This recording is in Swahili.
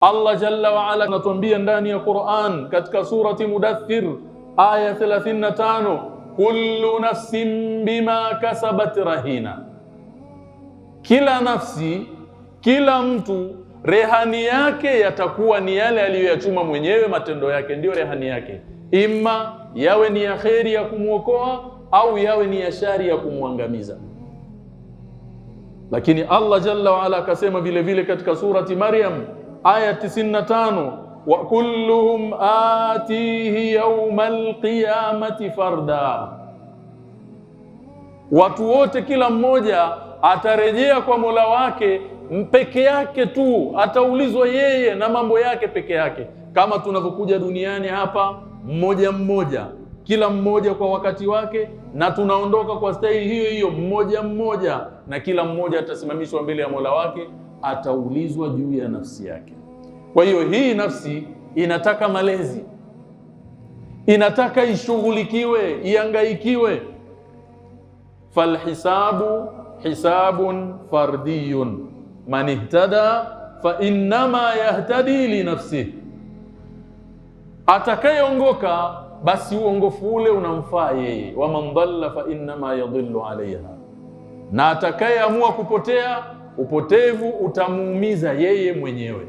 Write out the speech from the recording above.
Allah jalla wa ala anatuambia ndani ya Qur'an katika surati Mudaththir aya 35, kullu nafsin bima kasabat rahina, kila nafsi, kila mtu rehani yake yatakuwa ni yale aliyoyachuma mwenyewe, matendo yake ndiyo rehani yake, imma yawe ni ya kheri ya kumwokoa au yawe ni ya shari ya kumwangamiza. Lakini Allah jalla wa ala akasema vile vile katika surati Maryam aya 95, wa kulluhum atihi yawmal qiyamati farda, watu wote kila mmoja atarejea kwa Mola wake peke yake tu, ataulizwa yeye na mambo yake peke yake, kama tunavyokuja duniani hapa mmoja mmoja, kila mmoja kwa wakati wake, na tunaondoka kwa staili hiyo hiyo mmoja mmoja, na kila mmoja atasimamishwa mbele ya Mola wake, ataulizwa juu ya nafsi yake. Kwa hiyo hii nafsi inataka malezi, inataka ishughulikiwe, iangaikiwe. Falhisabu hisabun fardiyun man ihtada fa innama yahtadi li nafsihi, atakayeongoka basi uongofu ule unamfaa yeye, wa man dhalla fa innama yadhillu alaiha, na atakayeamua kupotea, upotevu utamuumiza yeye mwenyewe.